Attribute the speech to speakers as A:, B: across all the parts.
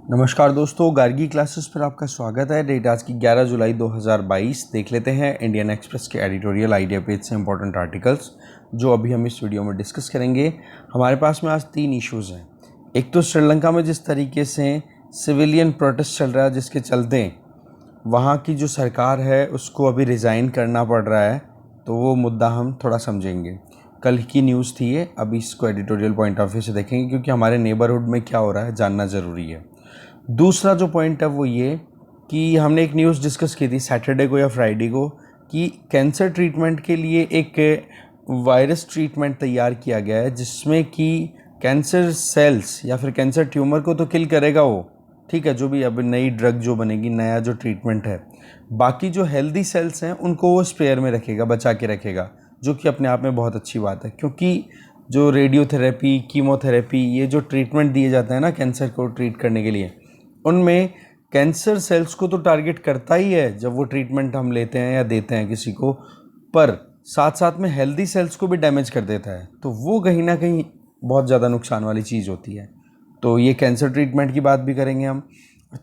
A: नमस्कार दोस्तों, गार्गी क्लासेस पर आपका स्वागत है। डेट आज की 11 जुलाई 2022। देख लेते हैं इंडियन एक्सप्रेस के एडिटोरियल आइडिया पेज से इंपॉर्टेंट आर्टिकल्स जो अभी हम इस वीडियो में डिस्कस करेंगे। हमारे पास में आज 3 इश्यूज़ हैं। एक तो श्रीलंका में जिस तरीके से सिविलियन प्रोटेस्ट चल रहा है, जिसके चलते वहाँ की जो सरकार है उसको अभी रिज़ाइन करना पड़ रहा है, तो वो मुद्दा हम थोड़ा समझेंगे। कल की न्यूज़ थी ये, अभी इसको एडिटोरियल पॉइंट ऑफ व्यू से देखेंगे क्योंकि हमारे नेबरहुड में क्या हो रहा है जानना ज़रूरी है। दूसरा जो पॉइंट है वो ये कि हमने एक न्यूज़ डिस्कस की थी सैटरडे को या फ्राइडे को कि कैंसर ट्रीटमेंट के लिए एक वायरस ट्रीटमेंट तैयार किया गया है जिसमें कि कैंसर सेल्स या फिर कैंसर ट्यूमर को तो किल करेगा वो, ठीक है, जो भी अब नई ड्रग जो बनेगी, नया जो ट्रीटमेंट है, बाकी जो हेल्दी सेल्स हैं उनको वो स्पेयर में रखेगा, बचा के रखेगा, जो कि अपने आप में बहुत अच्छी बात है। क्योंकि जो रेडियोथेरेपी, कीमोथेरेपी, ये जो ट्रीटमेंट दिए जाते हैं ना कैंसर को ट्रीट करने के लिए, उनमें कैंसर सेल्स को तो टारगेट करता ही है जब वो ट्रीटमेंट हम लेते हैं या देते हैं किसी को, पर साथ साथ में हेल्दी सेल्स को भी डैमेज कर देता है, तो वो कहीं ना कहीं बहुत ज़्यादा नुकसान वाली चीज़ होती है। तो ये कैंसर ट्रीटमेंट की बात भी करेंगे हम।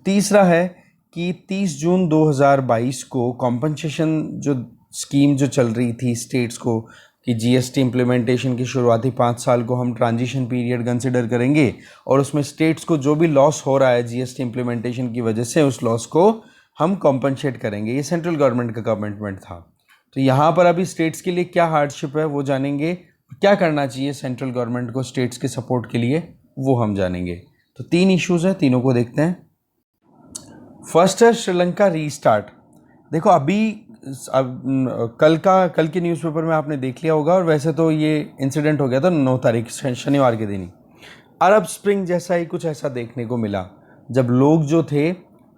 A: तीसरा है कि 30 जून 2022 को कॉम्पनसेशन जो स्कीम जो चल रही थी स्टेट्स को कि जीएसटी इम्प्लीमेंटेशन की शुरुआती 5 साल को हम ट्रांजिशन पीरियड कंसिडर करेंगे और उसमें स्टेट्स को जो भी लॉस हो रहा है जीएसटी इम्प्लीमेंटेशन की वजह से उस लॉस को हम कॉम्पनसेट करेंगे। ये सेंट्रल गवर्नमेंट का कमिटमेंट था। तो यहाँ पर अभी स्टेट्स के लिए क्या हार्डशिप है वो जानेंगे, क्या करना चाहिए सेंट्रल गवर्नमेंट को स्टेट्स के सपोर्ट के लिए वो हम जानेंगे। तो 3 इश्यूज़ हैं, तीनों को देखते हैं। फर्स्ट है श्रीलंका रीस्टार्ट। देखो अभी कल के न्यूज़पेपर में आपने देख लिया होगा, और वैसे तो ये इंसिडेंट हो गया था 9 तारीख शनिवार के दिन ही। अरब स्प्रिंग जैसा ही कुछ ऐसा देखने को मिला जब लोग जो थे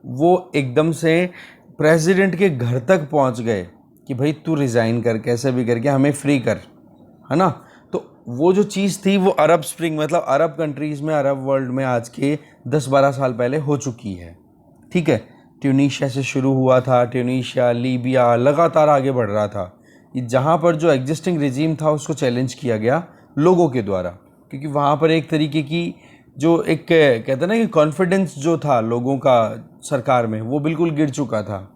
A: वो एकदम से प्रेसिडेंट के घर तक पहुंच गए कि भाई तू रिज़ाइन कर, कैसे भी करके हमें फ्री कर, है ना। तो वो जो चीज़ थी वो अरब स्प्रिंग मतलब अरब कंट्रीज़ में, अरब वर्ल्ड में आज के 10-12 साल पहले हो चुकी है, ठीक है। ट्यूनीशिया से शुरू हुआ था, ट्यूनीशिया, लीबिया, लगातार आगे बढ़ रहा था। जहाँ पर जो एग्जिस्टिंग रिजीम था उसको चैलेंज किया गया लोगों के द्वारा, क्योंकि वहाँ पर एक तरीके की जो एक कहते हैं ना कि कॉन्फिडेंस जो था लोगों का सरकार में, वो बिल्कुल गिर चुका था,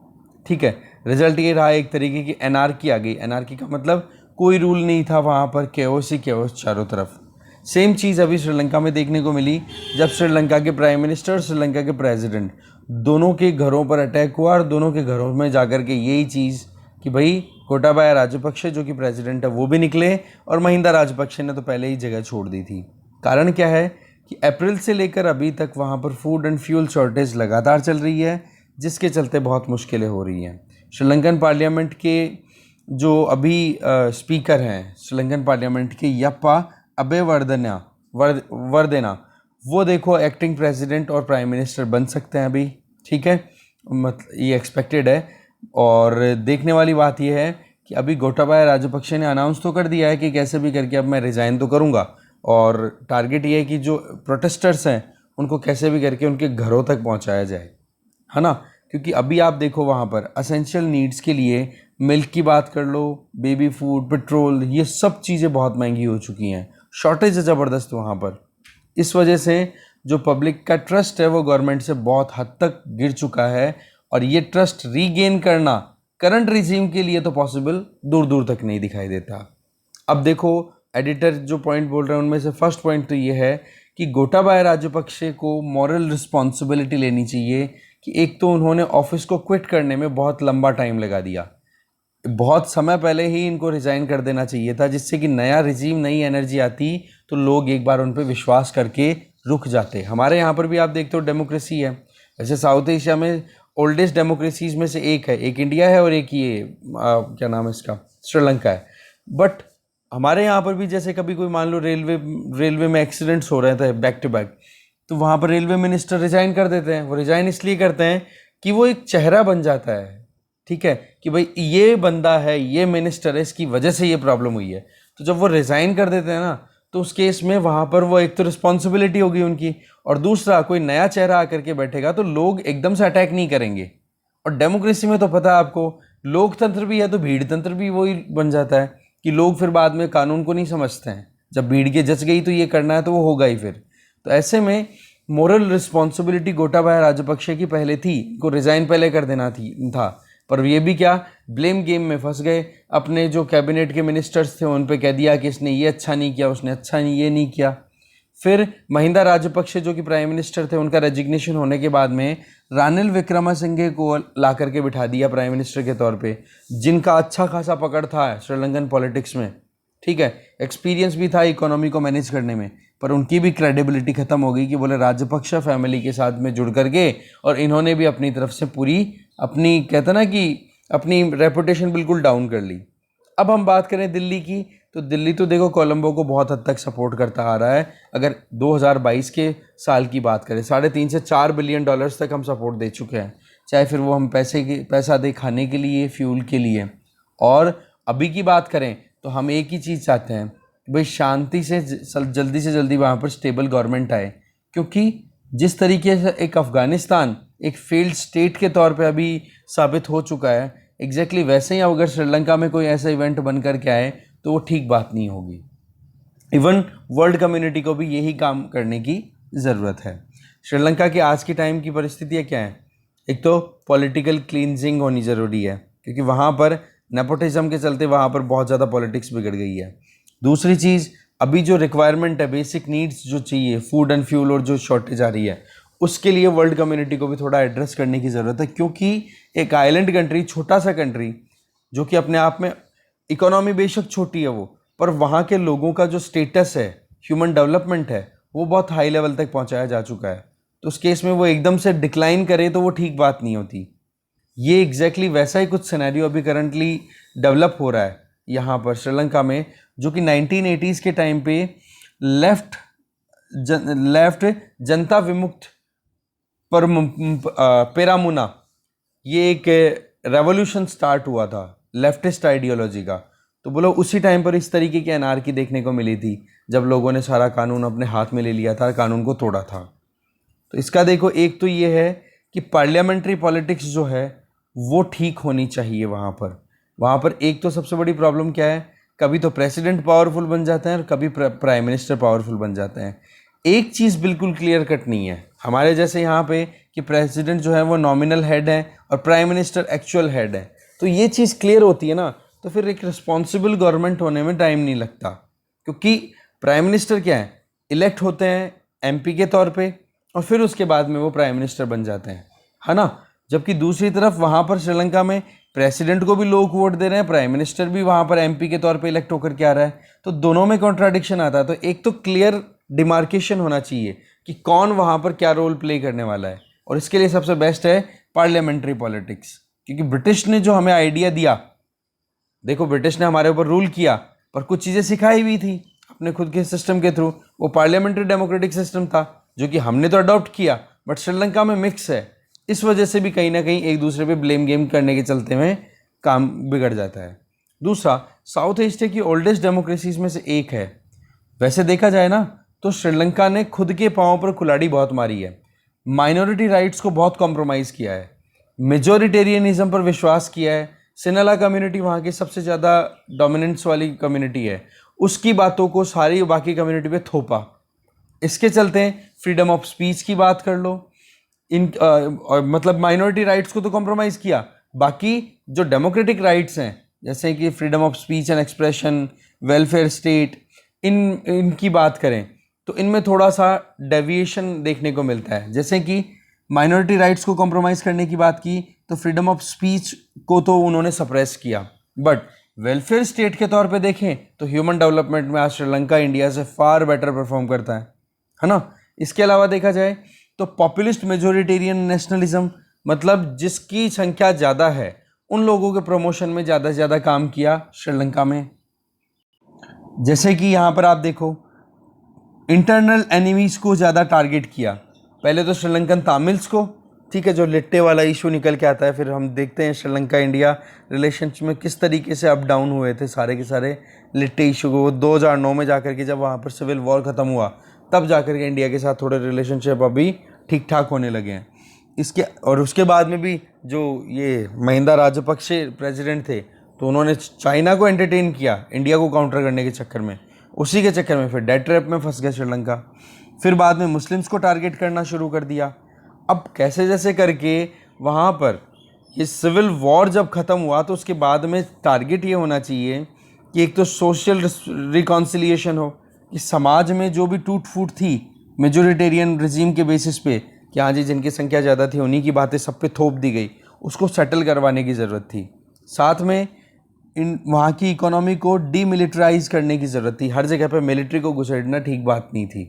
A: ठीक है। रिजल्ट ये रहा, एक तरीके की एनार्की आ गई। एनार्की का मतलब कोई रूल नहीं था वहाँ पर, केओस ही केओस चारों तरफ। सेम चीज़ अभी श्रीलंका में देखने को मिली जब श्रीलंका के प्राइम मिनिस्टर और श्रीलंका के प्रेसिडेंट दोनों के घरों पर अटैक हुआ, और दोनों के घरों में जाकर के यही चीज़ कि भाई गोटाबाया राजपक्षे जो कि प्रेसिडेंट है वो भी निकले, और महिंदा राजपक्षे ने तो पहले ही जगह छोड़ दी थी। कारण क्या है कि अप्रैल से लेकर अभी तक वहाँ पर फूड एंड फ्यूल शॉर्टेज लगातार चल रही है, जिसके चलते बहुत मुश्किलें हो रही हैं। श्रीलंकन पार्लियामेंट के जो अभी स्पीकर हैं श्रीलंकन पार्लियामेंट के, यप्पा वर्देना, वो देखो एक्टिंग प्रेसिडेंट और प्राइम मिनिस्टर बन सकते हैं अभी, ठीक है, मतलब ये एक्सपेक्टेड है। और देखने वाली बात यह है कि अभी गोटाबाया राजपक्षे ने अनाउंस तो कर दिया है कि कैसे भी करके अब मैं रिज़ाइन तो करूंगा, और टारगेट ये है कि जो प्रोटेस्टर्स हैं उनको कैसे भी करके उनके घरों तक पहुंचाया जाए, है ना। क्योंकि अभी आप देखो वहाँ पर असेंशियल नीड्स के लिए मिल्क की बात कर लो, बेबी फूड, पेट्रोल, ये सब चीज़ें बहुत महंगी हो चुकी हैं, शॉर्टेज है ज़बरदस्त वहाँ पर। इस वजह से जो पब्लिक का ट्रस्ट है वो गवर्नमेंट से बहुत हद तक गिर चुका है, और ये ट्रस्ट रीगेन करना करंट रिजीम के लिए तो पॉसिबल दूर दूर तक नहीं दिखाई देता। अब देखो एडिटर जो पॉइंट बोल रहे हैं उनमें से फर्स्ट पॉइंट तो ये है कि गोटाबाया राजपक्षे को मॉरल रिस्पॉन्सिबिलिटी लेनी चाहिए कि एक तो उन्होंने ऑफिस को क्विट करने में बहुत लंबा टाइम लगा दिया, बहुत समय पहले ही इनको रिज़ाइन कर देना चाहिए था, जिससे कि नया रिजीम, नई एनर्जी आती तो लोग एक बार उन पर विश्वास करके रुक जाते। हमारे यहाँ पर भी आप देखते हो डेमोक्रेसी है, वैसे साउथ एशिया में ओल्डेस्ट डेमोक्रेसीज में से एक है, एक इंडिया है और एक ये क्या नाम है इसका, श्रीलंका है। बट हमारे यहाँ पर भी जैसे कभी कोई मान लो रेलवे में एक्सीडेंट्स हो रहे थे बैक टू बैक, तो वहाँ पर रेलवे मिनिस्टर रिज़ाइन कर देते हैं। वो रिज़ाइन इसलिए करते हैं कि वो एक चेहरा बन जाता है, ठीक है, कि भाई ये बंदा है, ये मिनिस्टर है, इसकी वजह से ये प्रॉब्लम हुई है। तो जब वो रिज़ाइन कर देते हैं ना, तो उस केस में वहाँ पर वो एक तो रिस्पॉन्सिबिलिटी होगी उनकी, और दूसरा कोई नया चेहरा आकर के बैठेगा तो लोग एकदम से अटैक नहीं करेंगे। और डेमोक्रेसी में तो पता है आपको, लोकतंत्र भी है तो भीड़ तंत्र भी वही बन जाता है कि लोग फिर बाद में कानून को नहीं समझते हैं। जब भीड़ के जच गई तो ये करना है तो वो होगा ही फिर। तो ऐसे में मोरल रिस्पॉन्सिबिलिटी गोटाबाया राजपक्षे की पहले थी, को रिज़ाइन पहले कर देना था, पर ये भी क्या, ब्लेम गेम में फंस गए। अपने जो कैबिनेट के मिनिस्टर्स थे उन पे कह दिया कि इसने ये अच्छा नहीं किया, उसने अच्छा नहीं ये नहीं किया। फिर महिंदा राजपक्षे जो कि प्राइम मिनिस्टर थे, उनका रेजिग्नेशन होने के बाद में रानिल विक्रमसिंघे को ला करके बिठा दिया प्राइम मिनिस्टर के तौर पे, जिनका अच्छा खासा पकड़ था श्रीलंकन पॉलिटिक्स में, ठीक है, एक्सपीरियंस भी था इकोनॉमी को मैनेज करने में। पर उनकी भी क्रेडिबिलिटी ख़त्म हो गई कि बोले राजपक्षा फैमिली के साथ में जुड़ करके, और इन्होंने भी अपनी तरफ से पूरी अपनी, कहते ना कि अपनी रेपुटेशन बिल्कुल डाउन कर ली। अब हम बात करें दिल्ली की, तो दिल्ली तो देखो कोलंबो को बहुत हद तक सपोर्ट करता आ रहा है। अगर 2022 के साल की बात करें, 3.5 से 4 बिलियन डॉलर्स तक हम सपोर्ट दे चुके हैं, चाहे फिर वो हम पैसा दे खाने के लिए, फ्यूल के लिए। और अभी की बात करें तो हम एक ही चीज़ चाहते हैं, भाई शांति से जल्दी वहाँ पर स्टेबल गवर्नमेंट आए, क्योंकि जिस तरीके से एक अफ़गानिस्तान एक फेल्ड स्टेट के तौर पे अभी साबित हो चुका है, एग्जैक्टली वैसे ही अगर श्रीलंका में कोई ऐसा इवेंट बन कर के आए तो वो ठीक बात नहीं होगी। इवन वर्ल्ड कम्युनिटी को भी यही काम करने की ज़रूरत है। श्रीलंका के आज की टाइम की परिस्थितियाँ क्या हैं? एक तो पॉलिटिकल क्लींजिंग होनी ज़रूरी है, क्योंकि वहाँ पर नेपोटिज्म के चलते वहाँ पर बहुत ज़्यादा पॉलिटिक्स बिगड़ गई है। दूसरी चीज़, अभी जो रिक्वायरमेंट है, बेसिक नीड्स जो चाहिए, फूड एंड फ्यूल और जो शॉर्टेज आ रही है, उसके लिए वर्ल्ड कम्युनिटी को भी थोड़ा एड्रेस करने की ज़रूरत है, क्योंकि एक आइलैंड कंट्री, छोटा सा कंट्री जो कि अपने आप में इकोनॉमी बेशक छोटी है वो, पर वहाँ के लोगों का जो स्टेटस है, ह्यूमन डेवलपमेंट है, वो बहुत हाई लेवल तक पहुँचाया जा चुका है। तो उस केस में वो एकदम से डिक्लाइन करे तो वो ठीक बात नहीं होती। ये एग्जैक्टली वैसा ही कुछ सिनेरियो अभी करंटली डेवलप हो रहा है यहाँ पर श्रीलंका में, जो कि 1980s के टाइम पे लेफ्ट जनता विमुक्त पर पेरामुना, ये एक रेवोल्यूशन स्टार्ट हुआ था लेफ्टिस्ट आइडियोलॉजी का। तो बोलो उसी टाइम पर इस तरीके की अनार्की देखने को मिली थी, जब लोगों ने सारा कानून अपने हाथ में ले लिया था, कानून को तोड़ा था। तो इसका देखो, एक तो ये है कि पार्लियामेंट्री पॉलिटिक्स जो है वो ठीक होनी चाहिए वहाँ पर एक तो सबसे बड़ी प्रॉब्लम क्या है, कभी तो प्रेसिडेंट पावरफुल बन जाते हैं और कभी प्राइम मिनिस्टर पावरफुल बन जाते हैं। एक चीज़ बिल्कुल क्लियर कट नहीं है हमारे जैसे यहाँ पे, कि प्रेसिडेंट जो है वो नॉमिनल हेड है और प्राइम मिनिस्टर एक्चुअल हेड है। तो ये चीज़ क्लियर होती है ना, तो फिर एक रिस्पॉन्सिबल गवर्नमेंट होने में टाइम नहीं लगता, क्योंकि प्राइम मिनिस्टर क्या है, इलेक्ट होते हैं एमपी के तौर पे और फिर उसके बाद में वो प्राइम मिनिस्टर बन जाते हैं, है ना। जबकि दूसरी तरफ वहाँ पर श्रीलंका में प्रेसिडेंट को भी लोग वोट दे रहे हैं, प्राइम मिनिस्टर भी वहाँ पर एमपी के तौर पे इलेक्ट होकर के आ रहा है, तो दोनों में कॉन्ट्राडिक्शन आता है। तो एक तो क्लियर डिमार्केशन होना चाहिए कि कौन वहाँ पर क्या रोल प्ले करने वाला है, और इसके लिए सबसे बेस्ट है पार्लियामेंट्री पॉलिटिक्स। क्योंकि ब्रिटिश ने जो हमें आइडिया दिया, देखो ब्रिटिश ने हमारे ऊपर रूल किया पर कुछ चीज़ें सिखाई हुई थी अपने खुद के सिस्टम के थ्रू, वो पार्लियामेंट्री डेमोक्रेटिक सिस्टम था जो कि हमने तो अडॉप्ट किया, बट श्रीलंका में मिक्स है। इस वजह से भी कहीं ना कहीं एक दूसरे पे ब्लेम गेम करने के चलते में काम बिगड़ जाता है। दूसरा, साउथ एशिया की ओल्डेस्ट डेमोक्रेसीज में से एक है। वैसे देखा जाए ना तो श्रीलंका ने खुद के पाँव पर कुल्हाड़ी बहुत मारी है, माइनॉरिटी राइट्स को बहुत कॉम्प्रोमाइज़ किया है, मेजोरिटेरियनिज्म पर विश्वास किया है। सिनेला कम्युनिटी वहाँ की सबसे ज़्यादा डोमिनेंस वाली कम्युनिटी है, उसकी बातों को सारी बाकी कम्युनिटी पे थोपा। इसके चलते फ्रीडम ऑफ स्पीच की बात कर लो, मतलब माइनॉरिटी राइट्स को तो कॉम्प्रोमाइज़ किया, बाकी जो डेमोक्रेटिक राइट्स हैं जैसे कि freedom of speech and expression, welfare state, इनकी बात करें तो इनमें थोड़ा सा डेविएशन देखने को मिलता है। जैसे कि माइनॉरिटी राइट्स को कॉम्प्रोमाइज़ करने की बात की तो फ्रीडम ऑफ स्पीच को तो उन्होंने सप्रेस किया, बट वेलफेयर स्टेट के तौर पे देखें तो ह्यूमन डेवलपमेंट में आज श्रीलंका इंडिया से फार बेटर परफॉर्म करता है ना। इसके अलावा देखा जाए तो पॉपुलिस्ट मेजोरिटेरियन नेशनलिज्म, मतलब जिसकी संख्या ज़्यादा है उन लोगों के प्रमोशन में ज़्यादा से ज़्यादा काम किया श्रीलंका में। जैसे कि यहाँ पर आप देखो, इंटरनल एनिमीज़ को ज़्यादा टारगेट किया। पहले तो श्रीलंकन तामिल्स को, ठीक है, जो लिट्टे वाला इशू निकल के आता है, फिर हम देखते हैं श्रीलंका इंडिया रिलेशंस में किस तरीके से अप डाउन हुए थे सारे के सारे लिट्टे इशू को। 2009 में जाकर के जब वहाँ पर सिविल वॉर ख़त्म हुआ तब जाकर के इंडिया के साथ थोड़े रिलेशनशिप अभी ठीक ठाक होने लगे हैं। इसके और उसके बाद में भी जो ये महिंदा राजपक्षे प्रेसिडेंट थे तो उन्होंने चाइना को एंटरटेन किया इंडिया को काउंटर करने के चक्कर में, उसी के चक्कर में फिर डेट ट्रैप में फंस गया श्रीलंका। फिर बाद में मुस्लिम्स को टारगेट करना शुरू कर दिया। अब कैसे जैसे करके वहाँ पर ये सिविल वॉर जब ख़त्म हुआ तो उसके बाद में टारगेट ये होना चाहिए कि एक तो सोशल रिकॉन्सिलिएशन हो, कि समाज में जो भी टूट फूट थी मेजोरिटेरियन रिजीम के बेसिस पे कि हाँ जी जिनकी संख्या ज़्यादा थी उन्हीं की बातें सब पे थोप दी गई, उसको सेटल करवाने की ज़रूरत थी। साथ में इन वहाँ की इकोनॉमी को डीमिलिटराइज करने की ज़रूरत थी, हर जगह पे मिलिट्री को घुसेड़ना ठीक बात नहीं थी।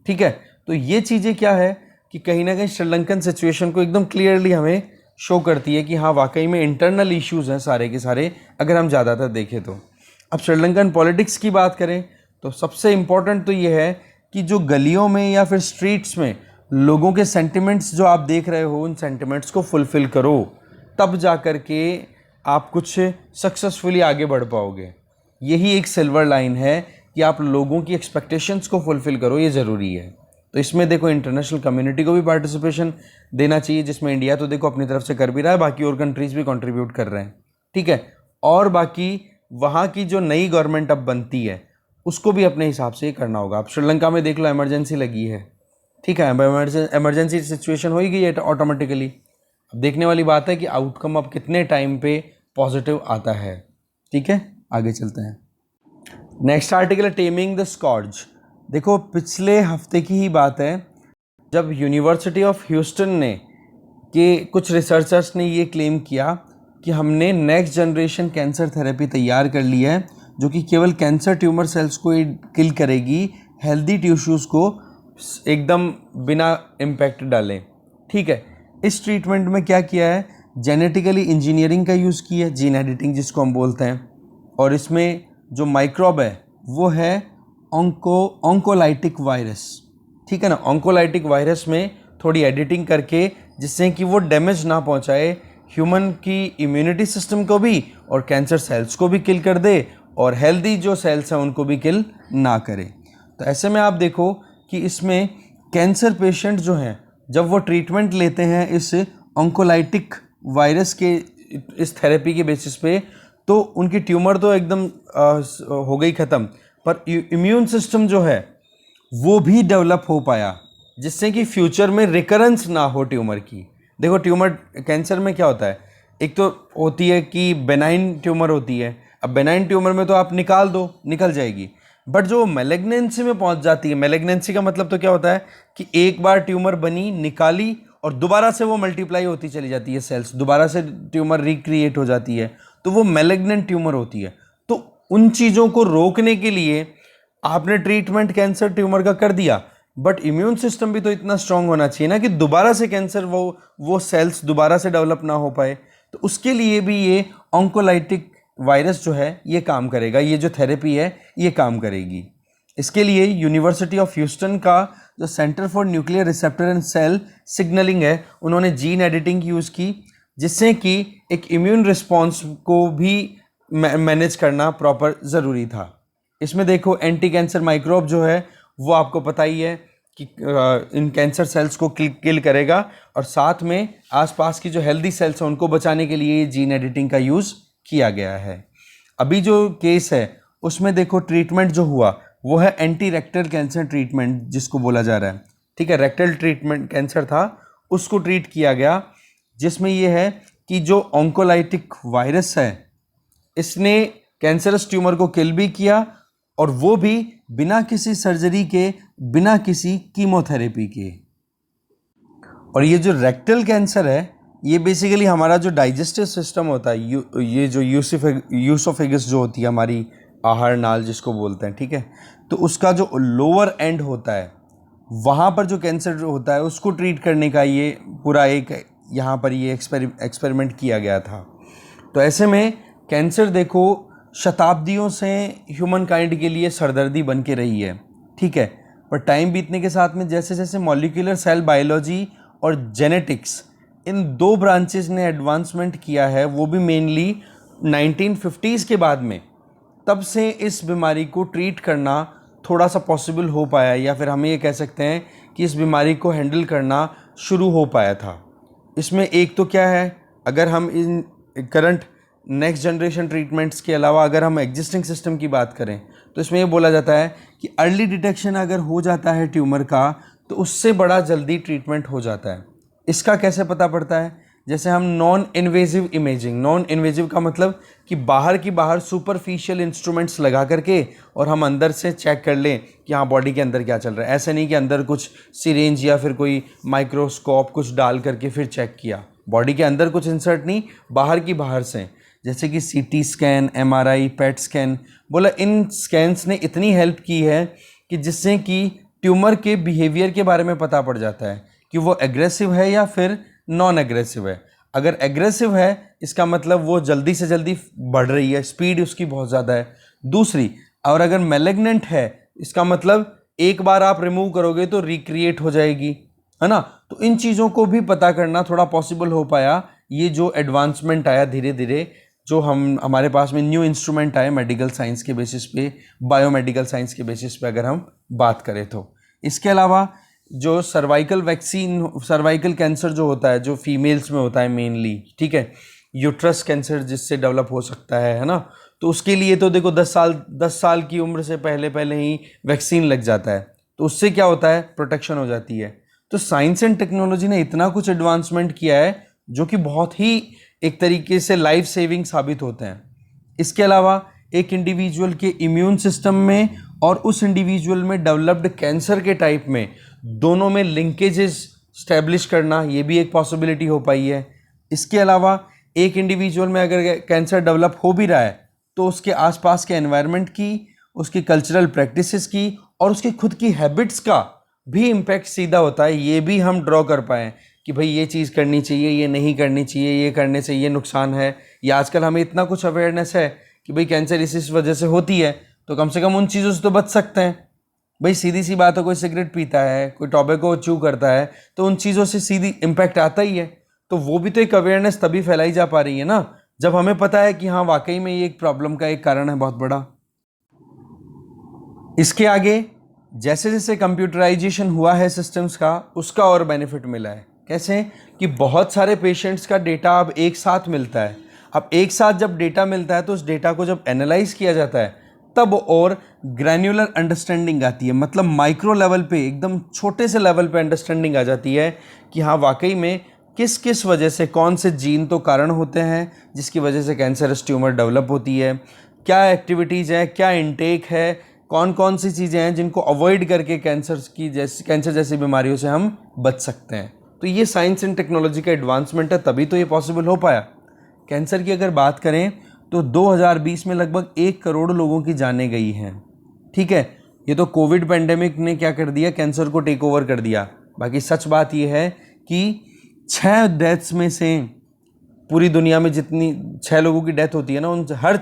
A: ठीक है, तो ये चीज़ें क्या है कि कहीं ना कहीं श्रीलंकन सिचुएशन को एकदम क्लियरली हमें शो करती है कि हाँ वाकई में इंटरनल इश्यूज़ हैं सारे के सारे, अगर हम ज़्यादातर देखें तो। अब श्रीलंकन पॉलिटिक्स की बात करें तो सबसे इम्पॉर्टेंट तो ये है कि जो गलियों में या फिर स्ट्रीट्स में लोगों के सेंटिमेंट्स जो आप देख रहे हो, उन सेंटिमेंट्स को फुलफ़िल करो, तब जा कर के आप कुछ सक्सेसफुली आगे बढ़ पाओगे। यही एक सिल्वर लाइन है कि आप लोगों की एक्सपेक्टेशंस को फुलफ़िल करो, ये ज़रूरी है। तो इसमें देखो इंटरनेशनल कम्युनिटी को भी पार्टिसिपेशन देना चाहिए, जिसमें इंडिया तो देखो अपनी तरफ से कर भी रहा है, बाकी और कंट्रीज़ भी कंट्रीब्यूट कर रहे हैं। ठीक है, और बाकी वहाँ की जो नई गवर्नमेंट अब बनती है उसको भी अपने हिसाब से करना होगा। अब श्रीलंका में देख लो इमरजेंसी लगी है, ठीक है, इमरजेंसी सिचुएशन हो ही गई है ऑटोमेटिकली। अब देखने वाली बात है कि आउटकम अब कितने टाइम पे पॉजिटिव आता है। ठीक है, आगे चलते हैं। नेक्स्ट आर्टिकल है टेमिंग द स्कॉर्ज। देखो पिछले हफ्ते की ही बात है जब यूनिवर्सिटी ऑफ ह्यूस्टन ने के कुछ रिसर्चर्स ने ये क्लेम किया कि हमने नेक्स्ट जनरेशन कैंसर थेरेपी तैयार कर ली है जो कि केवल कैंसर ट्यूमर सेल्स को किल करेगी, हेल्दी टिश्यूज़ को एकदम बिना इम्पैक्ट डालें। ठीक है, इस ट्रीटमेंट में क्या किया है, जेनेटिकली इंजीनियरिंग का यूज़ किया है, जीन एडिटिंग जिसको हम बोलते हैं, और इसमें जो माइक्रोब है वो है ऑन्कोलाइटिक वायरस। ठीक है ना, ऑन्कोलाइटिक वायरस में थोड़ी एडिटिंग करके जिससे कि वो डैमेज ना पहुंचाए ह्यूमन की इम्यूनिटी सिस्टम को भी और कैंसर सेल्स को भी किल कर दे और हेल्दी जो सेल्स हैं उनको भी किल ना करे। तो ऐसे में आप देखो कि इसमें कैंसर पेशेंट जो हैं जब वो ट्रीटमेंट लेते हैं इस ऑन्कोलाइटिक वायरस के इस थेरेपी के बेसिस पे, तो उनकी ट्यूमर तो एकदम हो गई ख़त्म, पर इम्यून सिस्टम जो है वो भी डेवलप हो पाया जिससे कि फ्यूचर में रिकरेंस ना हो ट्यूमर की। देखो ट्यूमर कैंसर में क्या होता है, एक तो होती है कि बेनाइन ट्यूमर होती है। अब बेनाइन ट्यूमर में तो आप निकाल दो, निकल जाएगी, बट जो मैलिग्नेंसी में पहुंच जाती है, मैलिग्नेंसी का मतलब तो क्या होता है कि एक बार ट्यूमर बनी, निकाली और दोबारा से वो मल्टीप्लाई होती चली जाती है, सेल्स दोबारा से ट्यूमर रिक्रिएट हो जाती है, तो वो मैलिग्नेंट ट्यूमर होती है। तो उन चीज़ों को रोकने के लिए आपने ट्रीटमेंट कैंसर ट्यूमर का कर दिया, बट इम्यून सिस्टम भी तो इतना स्ट्रांग होना चाहिए ना कि दोबारा से कैंसर वो सेल्स दोबारा से डेवलप ना हो पाए। तो उसके लिए भी ये ऑन्कोलाइटिक वायरस जो है ये काम करेगा, ये जो थेरेपी है ये काम करेगी। इसके लिए यूनिवर्सिटी ऑफ ह्यूस्टन का जो centre for nuclear receptor and cell signalling है, उन्होंने जीन एडिटिंग यूज़ की जिससे कि एक इम्यून रिस्पॉन्स को भी मैनेज करना प्रॉपर ज़रूरी था। इसमें देखो एंटी कैंसर माइक्रोब जो है वो आपको पता ही है कि इन कैंसर सेल्स को किल करेगा, और साथ में आसपास की जो हेल्दी सेल्स हैं उनको बचाने के लिए जीन एडिटिंग का यूज़ किया गया है। अभी जो केस है उसमें देखो ट्रीटमेंट जो हुआ वो है एंटी रेक्टल कैंसर ट्रीटमेंट जिसको बोला जा रहा है। ठीक है, रेक्टल ट्रीटमेंट कैंसर था उसको ट्रीट किया गया, जिसमें ये है कि जो ऑन्कोलाइटिक वायरस है इसने कैंसरस ट्यूमर को किल भी किया, और वो भी बिना किसी सर्जरी के, बिना किसी कीमोथेरेपी के। और ये जो रेक्टल कैंसर है ये बेसिकली हमारा जो डाइजेस्टिव सिस्टम होता है, ये जो यूसोफेगस जो होती है हमारी आहार नाल जिसको बोलते हैं, ठीक है, तो उसका जो लोअर एंड होता है वहाँ पर जो कैंसर होता है उसको ट्रीट करने का ये पूरा एक यहाँ पर ये एक्सपेरिमेंट किया गया था। तो ऐसे में कैंसर देखो शताब्दियों से ह्यूमन काइंड के लिए सरदर्दी बन के रही है। ठीक है, पर टाइम बीतने के साथ में जैसे जैसे मॉलिक्यूलर सेल बायोलॉजी और जेनेटिक्स इन दो ब्रांचेस ने एडवांसमेंट किया है, वो भी मेनली 1950s के बाद में, तब से इस बीमारी को ट्रीट करना थोड़ा सा पॉसिबल हो पाया, या फिर हम ये कह सकते हैं कि इस बीमारी को हैंडल करना शुरू हो पाया था। इसमें एक तो क्या है, अगर हम इन करंट नेक्स्ट जनरेशन ट्रीटमेंट्स के अलावा अगर हम एग्जिस्टिंग सिस्टम की बात करें तो इसमें ये बोला जाता है कि अर्ली डिटेक्शन अगर हो जाता है ट्यूमर का तो उससे बड़ा जल्दी ट्रीटमेंट हो जाता है। इसका कैसे पता पड़ता है? जैसे हम non invasive imaging, non invasive का मतलब कि बाहर की बाहर सुपरफिशियल इंस्ट्रूमेंट्स लगा करके और हम अंदर से चेक कर लें कि हाँ बॉडी के अंदर क्या चल रहा है। ऐसे नहीं कि अंदर कुछ सिरेंज या फिर कोई माइक्रोस्कोप कुछ डाल करके फिर चेक किया। बॉडी के अंदर कुछ इंसर्ट नहीं, बाहर की बाहर से, जैसे कि CT scan, MRI, PET scan. बोला इन स्कैन्स ने इतनी हेल्प की है कि जिससे कि ट्यूमर के बिहेवियर के बारे में पता पड़ जाता है कि वो एग्रेसिव है या फिर नॉन एग्रेसिव है। अगर एग्रेसिव है इसका मतलब वो जल्दी से जल्दी बढ़ रही है, स्पीड उसकी बहुत ज़्यादा है। दूसरी, और अगर मैलिग्नेंट है इसका मतलब एक बार आप रिमूव करोगे तो रिक्रिएट हो जाएगी, है ना। तो इन चीज़ों को भी पता करना थोड़ा पॉसिबल हो पाया, ये जो एडवांसमेंट आया धीरे धीरे, जो हमारे पास में न्यू इंस्ट्रूमेंट आए मेडिकल साइंस के बेसिस पे, बायोमेडिकल साइंस के बेसिस पे अगर हम बात करें तो। इसके अलावा जो सर्वाइकल वैक्सीन, सर्वाइकल कैंसर जो होता है, जो फीमेल्स में होता है मेनली, ठीक है, यूट्रस कैंसर जिससे डेवलप हो सकता है ना, तो उसके लिए तो देखो 10 साल की उम्र से पहले पहले ही वैक्सीन लग जाता है, तो उससे क्या होता है, प्रोटेक्शन हो जाती है। तो साइंस एंड टेक्नोलॉजी ने इतना कुछ एडवांसमेंट किया है जो कि बहुत ही एक तरीके से लाइफ सेविंग साबित होते हैं। इसके अलावा एक इंडिविजुअल के इम्यून सिस्टम में और उस इंडिविजुअल में डेवलप्ड कैंसर के टाइप में, दोनों में लिंकेजेस स्टैब्लिश करना, ये भी एक पॉसिबिलिटी हो पाई है। इसके अलावा एक इंडिविजुअल में अगर कैंसर डेवलप हो भी रहा है तो उसके आसपास के एनवायरनमेंट की, उसकी कल्चरल प्रैक्टिसेस की और उसकी खुद की हैबिट्स का भी इम्पैक्ट सीधा होता है। ये भी हम ड्रॉ कर पाएँ कि भाई ये चीज़ करनी चाहिए, ये नहीं करनी चाहिए, ये करने से ये नुकसान है। या आजकल हमें इतना कुछ अवेयरनेस है कि भाई कैंसर इस वजह से होती है, तो कम से कम उन चीज़ों से तो बच सकते हैं। भाई सीधी सी बात है, कोई सिगरेट पीता है, कोई टॉबैको च्यू करता है, तो उन चीज़ों से सीधी इम्पैक्ट आता ही है। तो वो भी तो एक अवेयरनेस तभी फैलाई जा पा रही है ना, जब हमें पता है कि हाँ वाकई में ये एक प्रॉब्लम का एक कारण है बहुत बड़ा। इसके आगे जैसे जैसे कंप्यूटराइजेशन हुआ है सिस्टम्स का, उसका और बेनिफिट मिला है। कैसे कि बहुत सारे पेशेंट्स का डेटा अब एक साथ मिलता है। अब एक साथ जब डेटा मिलता है तो उस डेटा को जब एनालाइज किया जाता है तब और ग्रैन्युलर अंडरस्टैंडिंग आती है, मतलब माइक्रो लेवल पे, एकदम छोटे से लेवल पे अंडरस्टैंडिंग आ जाती है कि हाँ वाकई में किस किस वजह से, कौन से जीन तो कारण होते हैं जिसकी वजह से कैंसरस ट्यूमर डेवलप होती है, क्या एक्टिविटीज़ हैं, क्या इंटेक है, कौन कौन सी चीज़ें हैं जिनको अवॉइड करके कैंसर जैसी बीमारियों से हम बच सकते हैं। तो ये साइंस एंड टेक्नोलॉजी का एडवांसमेंट है, तभी तो ये पॉसिबल हो पाया। कैंसर की अगर बात करें तो 2020 में लगभग 1 करोड़ लोगों की जानें गई हैं, ठीक है। ये तो कोविड पेंडेमिक ने क्या कर दिया, कैंसर को टेक ओवर कर दिया। बाकी सच बात ये है कि 6 डेथ्स में से, पूरी दुनिया में जितनी 6 लोगों की डेथ होती है ना, उन हर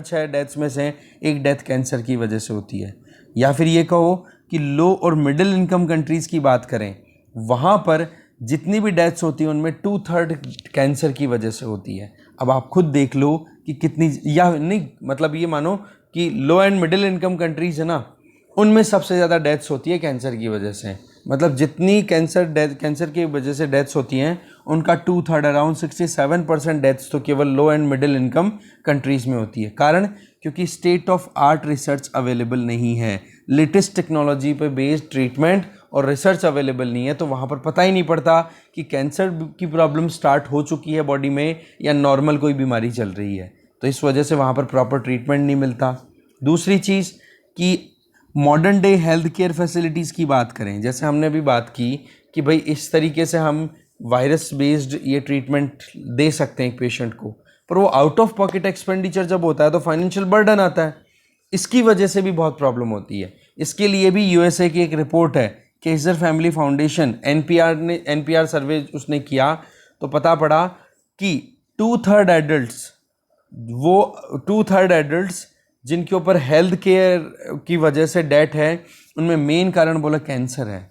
A: 6 डेथ्स में से एक डेथ कैंसर की वजह से होती है। या फिर ये कहो कि लो और मिडिल इनकम कंट्रीज़ की बात करें, वहाँ पर जितनी भी डेथ्स होती हैं उनमें 2/3 कैंसर की वजह से होती है। अब आप खुद देख लो कि कितनी, या नहीं मतलब ये मानो कि लो एंड मिडिल इनकम कंट्रीज़ है ना, उनमें सबसे ज़्यादा डेथ्स होती है कैंसर की वजह से। मतलब जितनी कैंसर की वजह से डेथ्स होती हैं उनका 2/3 अराउंड 67% डेथ्स तो केवल लो एंड मिडिल इनकम कंट्रीज़ में होती है। कारण, क्योंकि state of art research available नहीं है, लेटेस्ट टेक्नोलॉजी पे बेस्ड ट्रीटमेंट और रिसर्च अवेलेबल नहीं है, तो वहाँ पर पता ही नहीं पड़ता कि कैंसर की प्रॉब्लम स्टार्ट हो चुकी है बॉडी में या नॉर्मल कोई बीमारी चल रही है। तो इस वजह से वहाँ पर प्रॉपर ट्रीटमेंट नहीं मिलता। दूसरी चीज़ कि modern day health care facilities की बात करें, जैसे हमने अभी बात की कि भाई इस तरीके से हम वायरस बेस्ड ये ट्रीटमेंट दे सकते हैं एक पेशेंट को, पर वो आउट ऑफ पॉकेट एक्सपेंडिचर जब होता है तो फाइनेंशियल बर्डन आता है। इसकी वजह से भी बहुत प्रॉब्लम होती है। इसके लिए भी यूएसए की एक रिपोर्ट है, केसर फैमिली फाउंडेशन, एनपीआर सर्वे उसने किया, तो पता पड़ा कि 2/3 एडल्ट्स जिनके ऊपर हेल्थ केयर की वजह से डेथ है, उनमें मेन कारण बोला कैंसर है।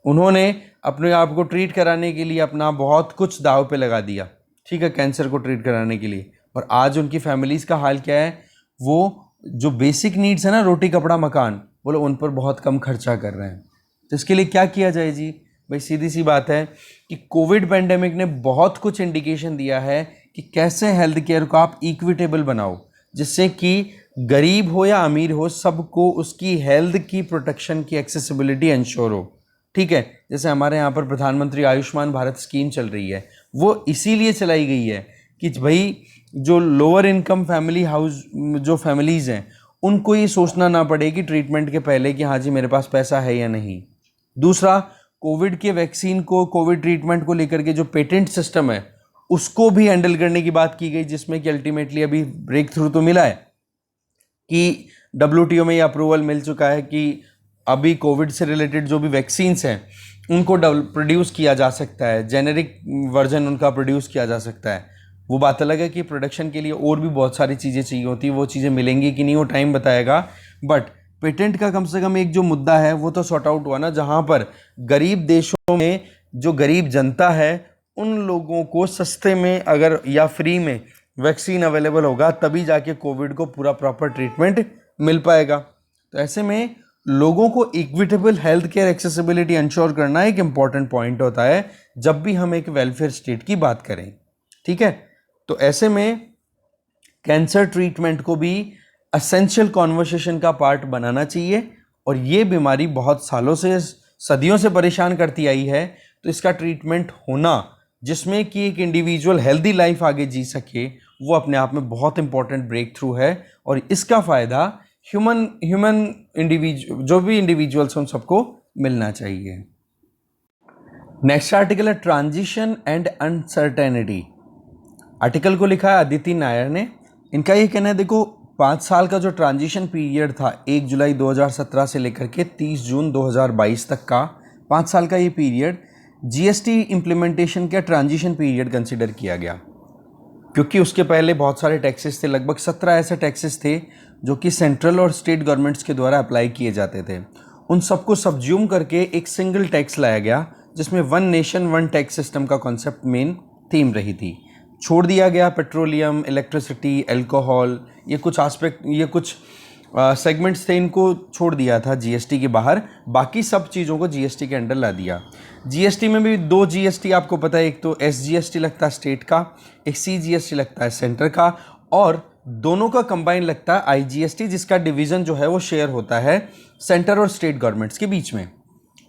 A: उन्होंने अपने आप को ट्रीट कराने के लिए अपना बहुत कुछ दाव पे लगा दिया, ठीक है, कैंसर को ट्रीट कराने के लिए। और आज उनकी फैमिलीज़ का हाल क्या है, वो जो बेसिक नीड्स है ना, रोटी कपड़ा मकान, बोलो उन पर बहुत कम खर्चा कर रहे हैं। तो इसके लिए क्या किया जाए जी? भाई सीधी सी बात है कि कोविड पेंडेमिक ने बहुत कुछ इंडिकेशन दिया है कि कैसे हेल्थ केयर को आप इक्विटेबल बनाओ, जिससे कि गरीब हो या अमीर हो सबको उसकी हेल्थ की प्रोटेक्शन की एक्सेसिबिलिटी इंश्योर हो। ठीक है, जैसे हमारे यहाँ पर प्रधानमंत्री आयुष्मान भारत स्कीम चल रही है, वो इसीलिए चलाई गई है कि भाई जो लोअर इनकम फैमिली हाउस जो फैमिलीज़ हैं उनको ये सोचना ना पड़े कि ट्रीटमेंट के पहले कि हाँ जी मेरे पास पैसा है या नहीं। दूसरा, कोविड के वैक्सीन को, कोविड ट्रीटमेंट को लेकर के जो पेटेंट सिस्टम है उसको भी हैंडल करने की बात की गई, जिसमें कि अल्टीमेटली अभी ब्रेक थ्रू तो मिला है कि WTO में ये अप्रूवल मिल चुका है कि अभी कोविड से रिलेटेड जो भी वैक्सीन्स हैं उनको प्रोड्यूस किया जा सकता है, जेनेरिक वर्जन उनका प्रोड्यूस किया जा सकता है। वो बात अलग है कि प्रोडक्शन के लिए और भी बहुत सारी चीज़ें चाहिए होती है, वो चीज़ें मिलेंगी कि नहीं वो टाइम बताएगा, बट पेटेंट का कम से कम एक जो मुद्दा है वो तो सॉर्ट आउट हुआ ना, जहाँ पर गरीब देशों में जो गरीब जनता है उन लोगों को सस्ते में अगर या फ्री में वैक्सीन अवेलेबल होगा तभी जाके कोविड को पूरा प्रॉपर ट्रीटमेंट मिल पाएगा। तो ऐसे में लोगों को equitable health care accessibility ensure करना एक इंपॉर्टेंट पॉइंट होता है जब भी हम एक वेलफेयर स्टेट की बात करें। ठीक है, तो ऐसे में कैंसर ट्रीटमेंट को भी एसेंशियल कॉन्वर्सेशन का पार्ट बनाना चाहिए, और ये बीमारी बहुत सालों से, सदियों से परेशान करती आई है, तो इसका ट्रीटमेंट होना जिसमें कि एक इंडिविजुअल हेल्दी लाइफ आगे जी सके वो अपने आप में बहुत इंपॉर्टेंट ब्रेक थ्रू है, और इसका फ़ायदा ह्यूमन इंडिविजुअल जो भी इन्डिविजुअल्स उन सबको मिलना चाहिए। नेक्स्ट आर्टिकल है ट्रांजिशन एंड अनसर्टेनिटी। आर्टिकल को लिखा है अदिति नायर ने। इनका ये कहना है, देखो 5 साल का जो ट्रांजिशन पीरियड था 1 जुलाई 2017 से लेकर के 30 जून 2022 तक का 5 साल का ये पीरियड जीएसटी इम्प्लीमेंटेशन का ट्रांजिशन पीरियड कंसिडर किया गया, क्योंकि उसके पहले बहुत सारे टैक्सेस थे, लगभग 17 ऐसे टैक्सेस थे जो कि सेंट्रल और स्टेट गवर्नमेंट्स के द्वारा अप्लाई किए जाते थे। उन सबको सब्ज्यूम करके एक सिंगल टैक्स लाया गया, जिसमें one nation one tax system का कॉन्सेप्ट मेन थीम रही थी। छोड़ दिया गया पेट्रोलियम, इलेक्ट्रिसिटी, अल्कोहल, ये कुछ एस्पेक्ट, ये कुछ सेगमेंट्स थे, इनको छोड़ दिया था जीएसटी के बाहर, बाकी सब चीज़ों को जीएसटी के अंडर ला दिया। जीएसटी में भी 2 जीएसटी आपको पता है, एक तो एसजीएसटी लगता है स्टेट का, एक सीजीएसटी लगता है सेंटर का, और दोनों का कंबाइन लगता है आईजीएसटी, जिसका डिवीज़न जो है वो शेयर होता है सेंटर और स्टेट गवर्नमेंट्स के बीच में।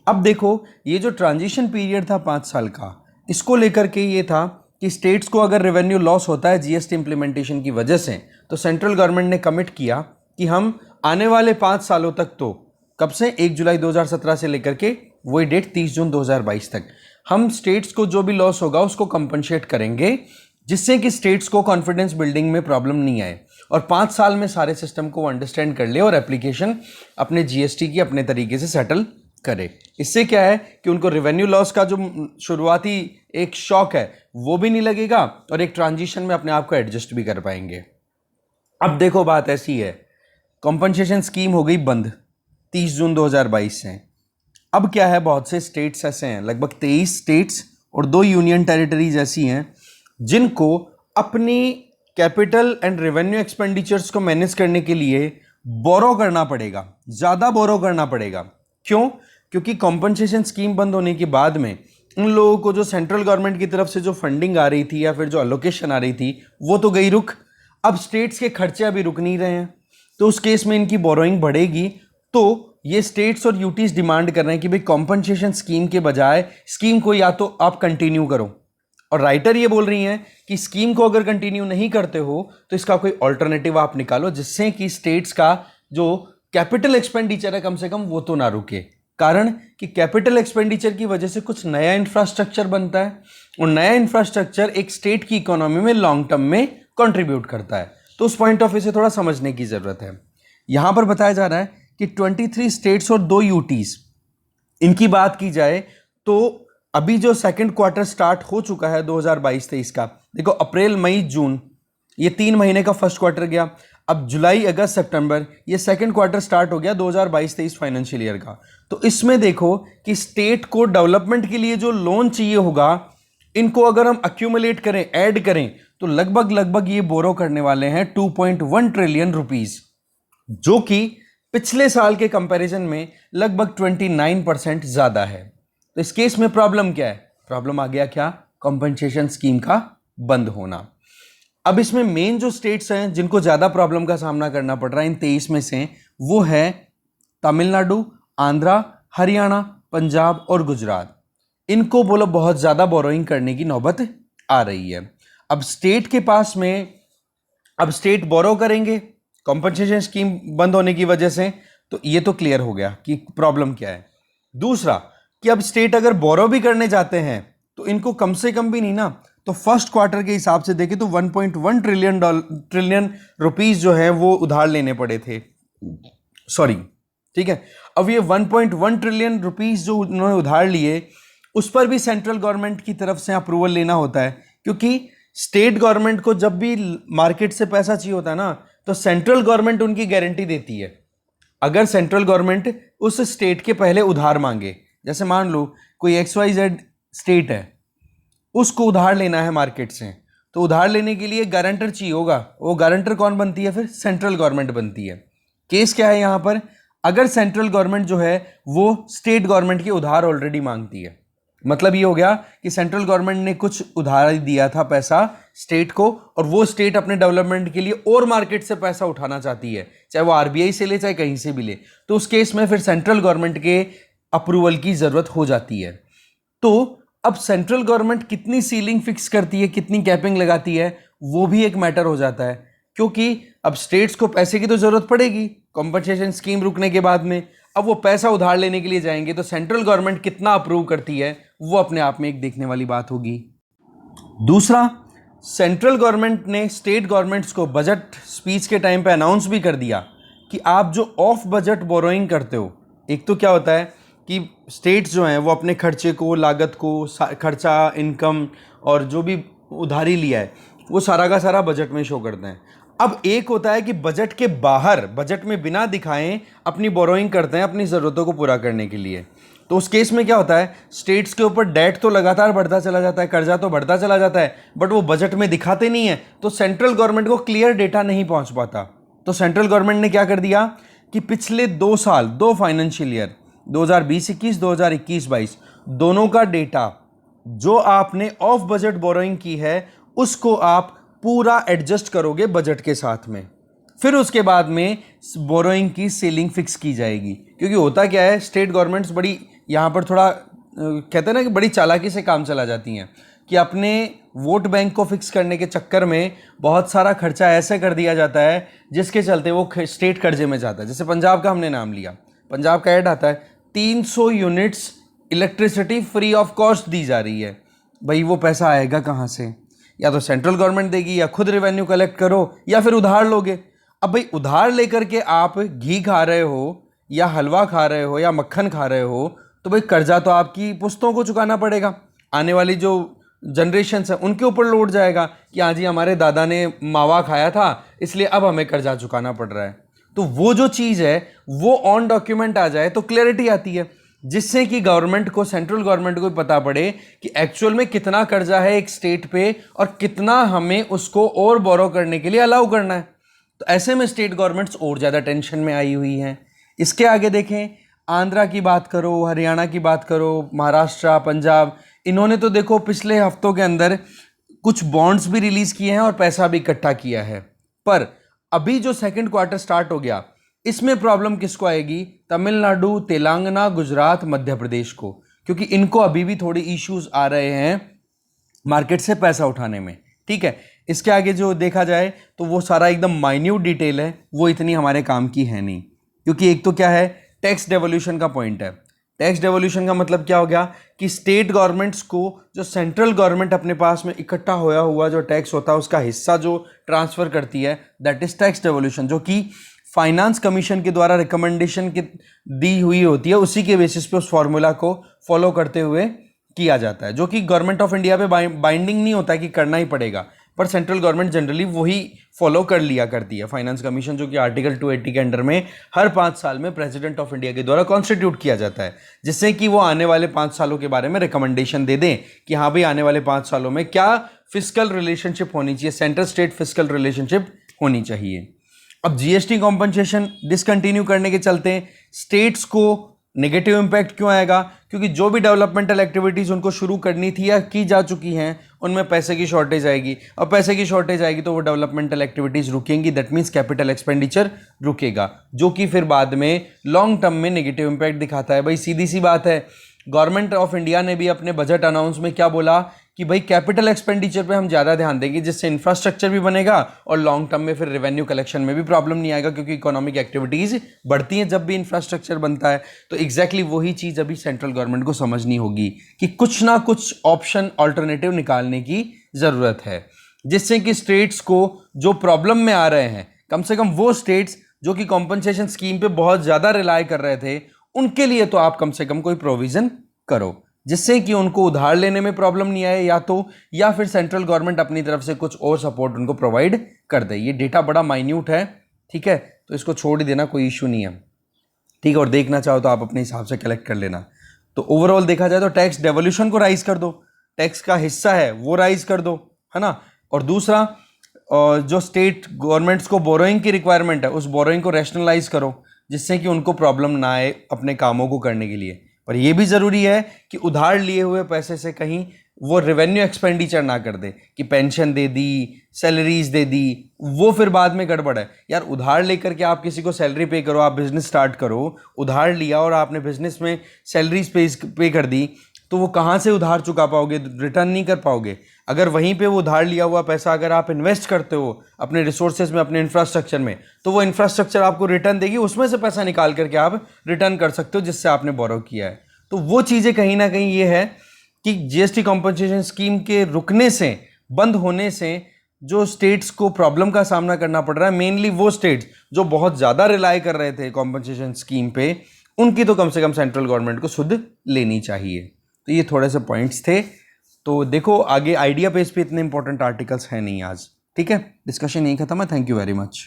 A: अब देखो ये जो ट्रांजिशन पीरियड था 5 साल का, इसको लेकर के ये था कि स्टेट्स को अगर रेवेन्यू लॉस होता है जीएसटी इंप्लीमेंटेशन की वजह से, तो सेंट्रल गवर्नमेंट ने कमिट किया कि हम आने वाले 5 सालों तक, तो कब से 1 जुलाई 2017 से लेकर के वही डेट 30 जून 2022 तक, हम स्टेट्स को जो भी लॉस होगा उसको कंपनसेट करेंगे, जिससे कि स्टेट्स को कॉन्फिडेंस बिल्डिंग में प्रॉब्लम नहीं आए और 5 साल में सारे सिस्टम को अंडरस्टैंड कर ले और एप्लीकेशन अपने जीएसटी की अपने तरीके से सेटल करे। इससे क्या है कि उनको रेवेन्यू लॉस का जो शुरुआती एक शॉक है वो भी नहीं लगेगा और एक ट्रांजिशन में अपने आप को एडजस्ट भी कर पाएंगे। अब देखो बात ऐसी है, कॉम्पनसेशन स्कीम हो गई बंद 30 जून 2022 से। अब क्या है, बहुत से स्टेट्स ऐसे हैं, लगभग 23 स्टेट्स और 2 यूनियन टेरिटरीज ऐसी हैं जिनको अपनी कैपिटल एंड रेवेन्यू एक्सपेंडिचर्स को मैनेज करने के लिए बोरो करना पड़ेगा, ज़्यादा बोरो करना पड़ेगा। क्यों? क्योंकि कॉम्पनसेशन स्कीम बंद होने के बाद में उन लोगों को जो सेंट्रल गवर्नमेंट की तरफ से जो फंडिंग आ रही थी या फिर जो अलोकेशन आ रही थी वो तो गई रुक, अब स्टेट्स के खर्चे अभी रुक नहीं रहे हैं, तो उस केस में इनकी बोरोइंग बढ़ेगी। तो ये स्टेट्स और यूटीज डिमांड कर रहे हैं कि भाई कॉम्पनसेशन स्कीम के बजाय स्कीम को या तो आप कंटिन्यू करो, और राइटर ये बोल रही हैं कि स्कीम को अगर कंटिन्यू नहीं करते हो तो इसका कोई ऑल्टरनेटिव आप निकालो, जिससे कि स्टेट्स का जो कैपिटल एक्सपेंडिचर है कम से कम वो तो ना रुके। कारण कि कैपिटल एक्सपेंडिचर की वजह से कुछ नया इंफ्रास्ट्रक्चर बनता है और नया इंफ्रास्ट्रक्चर एक स्टेट की इकोनॉमी में लॉन्ग टर्म में कंट्रीब्यूट करता है। तो उस पॉइंट ऑफ व्यू से थोड़ा समझने की जरूरत है। यहां पर बताया जा रहा है कि 23 स्टेट्स और 2 यूटीज, इनकी बात की जाए तो अभी जो सेकंड क्वार्टर स्टार्ट हो चुका है 2022-23 का, देखो अप्रैल मई जून ये 3 महीने का फर्स्ट क्वार्टर गया, अब जुलाई अगस्त सितंबर ये सेकंड क्वार्टर स्टार्ट हो गया 2022-23 फाइनेंशियल ईयर का। तो इसमें देखो कि स्टेट को डेवलपमेंट के लिए जो लोन चाहिए होगा, इनको अगर हम अक्यूमुलेट करें, ऐड करें, तो लगभग ये बोरो करने वाले हैं 2.1 ट्रिलियन रुपीज, जो कि पिछले साल के कंपैरिजन में लगभग 29% ज्यादा है। तो इस केस में प्रॉब्लम क्या है? प्रॉब्लम आ गया क्या? कॉम्पनसेशन स्कीम का बंद होना। अब इसमें मेन जो स्टेट्स हैं जिनको ज़्यादा प्रॉब्लम का सामना करना पड़ रहा है इन 23 में से, वो है तमिलनाडु, आंध्रा, हरियाणा, पंजाब और गुजरात। इनको बोलो बहुत ज़्यादा बोरोइंग करने की नौबत आ रही है। अब स्टेट के पास में, अब स्टेट बोरो करेंगे कॉम्पनसेशन स्कीम बंद होने की वजह से, तो ये तो क्लियर हो गया कि प्रॉब्लम क्या है। दूसरा कि अब स्टेट अगर बोरो भी करने जाते हैं तो इनको कम से कम भी नहीं ना, तो फर्स्ट क्वार्टर के हिसाब से देखें तो 1.1 ट्रिलियन रुपीस जो है वो उधार लेने पड़े थे, सॉरी, ठीक है। अब ये 1.1 ट्रिलियन रुपीस जो उन्होंने उधार लिए, उस पर भी सेंट्रल गवर्नमेंट की तरफ से अप्रूवल लेना होता है, क्योंकि स्टेट गवर्नमेंट को जब भी मार्केट से पैसा चाहिए होता है ना, तो सेंट्रल गवर्नमेंट उनकी गारंटी देती है। अगर सेंट्रल गवर्नमेंट उस स्टेट के पहले उधार मांगे, जैसे मान लो कोई XYZ स्टेट है, उसको उधार लेना है मार्केट से, तो उधार लेने के लिए गारंटर चाहिए होगा। वो गारंटर कौन बनती है? फिर सेंट्रल गवर्नमेंट बनती है। केस क्या है यहां पर? अगर सेंट्रल गवर्नमेंट जो है वो स्टेट गवर्नमेंट के उधार ऑलरेडी मांगती है, मतलब ये हो गया कि सेंट्रल गवर्नमेंट ने कुछ उधार दिया था पैसा स्टेट को, और वो स्टेट अपने डेवलपमेंट के लिए और मार्केट से पैसा उठाना चाहती है, चाहे वो RBI से ले चाहे कहीं से भी ले, तो उस केस में फिर सेंट्रल गवर्नमेंट के अप्रूवल की जरूरत हो जाती है। तो अब सेंट्रल गवर्नमेंट कितनी सीलिंग फिक्स करती है, कितनी कैपिंग लगाती है, वो भी एक मैटर हो जाता है, क्योंकि अब स्टेट्स को पैसे की तो जरूरत पड़ेगी कॉम्पनसेशन स्कीम रुकने के बाद में। अब वो पैसा उधार लेने के लिए जाएंगे तो सेंट्रल गवर्नमेंट कितना अप्रूव करती है, वो अपने आप में एक देखने वाली बात होगी। दूसरा, सेंट्रल गवर्नमेंट ने स्टेट गवर्नमेंट्स को बजट स्पीच के टाइम पे अनाउंस भी कर दिया कि आप जो ऑफ बजट बोरोइंग करते हो, एक तो क्या होता है कि स्टेट्स जो हैं वो अपने खर्चे को, लागत को, खर्चा, इनकम और जो भी उधारी लिया है वो सारा का सारा बजट में शो करते हैं। अब एक होता है कि बजट के बाहर, बजट में बिना दिखाएं अपनी बोरोइंग करते हैं अपनी ज़रूरतों को पूरा करने के लिए। तो उस केस में क्या होता है, स्टेट्स के ऊपर डेट तो लगातार बढ़ता चला जाता है, कर्जा तो बढ़ता चला जाता है, बट वो बजट में दिखाते नहीं है, तो सेंट्रल गवर्नमेंट को क्लियर डेटा नहीं पहुंच पाता। तो सेंट्रल गवर्नमेंट ने क्या कर दिया कि पिछले 2 साल, 2 फाइनेंशियल ईयर 2020-21, 2021-22 दोनों का डेटा जो आपने ऑफ बजट बोरोइंग की है उसको आप पूरा एडजस्ट करोगे बजट के साथ में, फिर उसके बाद में बोरोइंग की सीलिंग फिक्स की जाएगी। क्योंकि होता क्या है, स्टेट गवर्नमेंट्स बड़ी यहाँ पर थोड़ा कहते हैं ना कि बड़ी चालाकी से काम चला जाती हैं कि अपने वोट बैंक को फिक्स करने के चक्कर में बहुत सारा खर्चा ऐसे कर दिया जाता है जिसके चलते वो स्टेट कर्जे में जाता है। जैसे पंजाब का हमने नाम लिया, पंजाब का ऐड आता है 300 units electricity free of cost दी जा रही है। भाई वो पैसा आएगा कहाँ से? या तो सेंट्रल गवर्नमेंट देगी, या खुद रेवेन्यू कलेक्ट करो, या फिर उधार लोगे। अब भाई उधार लेकर के आप घी खा रहे हो या हलवा खा रहे हो या मक्खन खा रहे हो, तो भाई कर्जा तो आपकी पुश्तों को चुकाना पड़ेगा। आने वाली जो जनरेशन है उनके ऊपर लोड जाएगा कि हाँ जी हमारे दादा ने मावा खाया था इसलिए अब हमें कर्जा चुकाना पड़ रहा है। तो वो जो चीज़ है वो ऑन डॉक्यूमेंट आ जाए तो क्लैरिटी आती है, जिससे कि गवर्नमेंट को, सेंट्रल गवर्नमेंट को पता पड़े कि एक्चुअल में कितना कर्जा है एक स्टेट पे और कितना हमें उसको और बोरो करने के लिए अलाउ करना है। तो ऐसे में स्टेट गवर्नमेंट्स और ज़्यादा टेंशन में आई हुई हैं। इसके आगे देखें, आंध्रा की बात करो, हरियाणा की बात करो, महाराष्ट्र, पंजाब, इन्होंने तो देखो पिछले हफ्तों के अंदर कुछ बॉन्ड्स भी रिलीज़ किए हैं और पैसा भी इकट्ठा किया है। पर अभी जो सेकंड क्वार्टर स्टार्ट हो गया, इसमें प्रॉब्लम किसको आएगी? तमिलनाडु, तेलंगाना, गुजरात, मध्य प्रदेश को, क्योंकि इनको अभी भी थोड़े इश्यूज आ रहे हैं मार्केट से पैसा उठाने में। ठीक है, इसके आगे जो देखा जाए तो वो सारा एकदम माइन्यूट डिटेल है, वो इतनी हमारे काम की है नहीं। क्योंकि एक तो क्या है, टैक्स डेवोल्यूशन का पॉइंट है। टैक्स डेवोल्यूशन का मतलब क्या हो गया कि स्टेट गवर्नमेंट्स को जो सेंट्रल गवर्नमेंट अपने पास में इकट्ठा होया हुआ जो टैक्स होता है उसका हिस्सा जो ट्रांसफर करती है, दैट इज टैक्स डेवोल्यूशन, जो कि फाइनेंस कमीशन के द्वारा रिकमेंडेशन की दी हुई होती है, उसी के बेसिस पे उस फॉर्मूला को फॉलो करते हुए किया जाता है, जो कि गवर्नमेंट ऑफ इंडिया पे बाइंडिंग नहीं होता है कि करना ही पड़ेगा, पर सेंट्रल गवर्नमेंट जनरली वही फॉलो कर लिया करती है। फाइनेंस कमीशन जो कि आर्टिकल 280 के अंडर में हर 5 साल में प्रेसिडेंट ऑफ इंडिया के द्वारा कॉन्स्टिट्यूट किया जाता है, जिससे कि वो आने वाले 5 सालों के बारे में रिकमेंडेशन दे दें कि हाँ भाई आने वाले 5 सालों में क्या फिस्कल रिलेशनशिप होनी चाहिए, सेंट्रल स्टेट फिस्कल रिलेशनशिप होनी चाहिए। अब जीएसटी कॉम्पनसेशन डिसकंटिन्यू करने के चलते स्टेट्स को नेगेटिव इंपैक्ट क्यों आएगा? क्योंकि जो भी डेवलपमेंटल एक्टिविटीज़ उनको शुरू करनी थी या की जा चुकी हैं उनमें पैसे की शॉर्टेज आएगी, और पैसे की शॉर्टेज आएगी तो वो डेवलपमेंटल एक्टिविटीज़ रुकेंगी, दैट मीन्स कैपिटल एक्सपेंडिचर रुकेगा, जो कि फिर बाद में लॉन्ग टर्म में नेगेटिव इंपैक्ट दिखाता है। भाई सीधी सी बात है, गवर्नमेंट ऑफ इंडिया ने भी अपने बजट अनाउंस में क्या बोला कि भाई कैपिटल एक्सपेंडिचर पे हम ज़्यादा ध्यान देंगे, जिससे इंफ्रास्ट्रक्चर भी बनेगा और लॉन्ग टर्म में फिर रेवेन्यू कलेक्शन में भी प्रॉब्लम नहीं आएगा, क्योंकि इकोनॉमिक एक्टिविटीज़ बढ़ती हैं जब भी इंफ्रास्ट्रक्चर बनता है। तो एग्जैक्टली वही चीज़ अभी सेंट्रल गवर्नमेंट को समझनी होगी कि कुछ ना कुछ ऑप्शन ऑल्टरनेटिव निकालने की ज़रूरत है, जिससे कि स्टेट्स को जो प्रॉब्लम में आ रहे हैं, कम से कम वो स्टेट्स जो कि कॉम्पनसेशन स्कीम पे बहुत ज़्यादा रिलाय कर रहे थे, उनके लिए तो आप कम से कम कोई प्रोविज़न करो, जिससे कि उनको उधार लेने में प्रॉब्लम नहीं आए, या फिर सेंट्रल गवर्नमेंट अपनी तरफ से कुछ और सपोर्ट उनको प्रोवाइड कर दे। ये डेटा बड़ा माइन्यूट है, ठीक है, तो इसको छोड़ ही देना, कोई इशू नहीं है, ठीक है। और देखना चाहो तो आप अपने हिसाब से कलेक्ट कर लेना। तो ओवरऑल देखा जाए तो टैक्स डेवोल्यूशन को राइज कर दो, टैक्स का हिस्सा है वो राइज कर दो, है ना। और दूसरा, जो स्टेट गवर्नमेंट्स को बोरोइंग की रिक्वायरमेंट है, उस बोरोइंग को रैशनलाइज करो, जिससे कि उनको प्रॉब्लम ना आए अपने कामों को करने के लिए। पर यह भी ज़रूरी है कि उधार लिए हुए पैसे से कहीं वो रेवेन्यू एक्सपेंडिचर ना कर दे कि पेंशन दे दी, सैलरीज दे दी, वो फिर बाद में गड़बड़ है। यार उधार लेकर के आप किसी को सैलरी पे करो, आप बिजनेस स्टार्ट करो, उधार लिया और आपने बिजनेस में सैलरीज पे कर दी, तो वो कहाँ से उधार चुका पाओगे, रिटर्न नहीं कर पाओगे। अगर वहीं पे वो उधार लिया हुआ पैसा अगर आप इन्वेस्ट करते हो अपने रिसोर्सेज में, अपने इंफ्रास्ट्रक्चर में, तो वो इंफ्रास्ट्रक्चर आपको रिटर्न देगी, उसमें से पैसा निकाल करके आप रिटर्न कर सकते हो जिससे आपने बोरो किया है। तो वो चीज़ें कहीं ना कहीं ये है कि जीएसटी कॉम्पनसेशन स्कीम के रुकने से, बंद होने से जो स्टेट्स को प्रॉब्लम का सामना करना पड़ रहा है, मेनली वो स्टेट्स जो बहुत ज़्यादा रिलाय कर रहे थे कॉम्पनसेशन स्कीम पे, उनकी तो कम से कम सेंट्रल गवर्नमेंट को सुध लेनी चाहिए। तो ये थोड़े से पॉइंट्स थे। तो देखो आगे आइडिया पेज पे इतने इंपॉर्टेंट आर्टिकल्स हैं नहीं आज, ठीक है। डिस्कशन यही खत्म है। Thank you very much.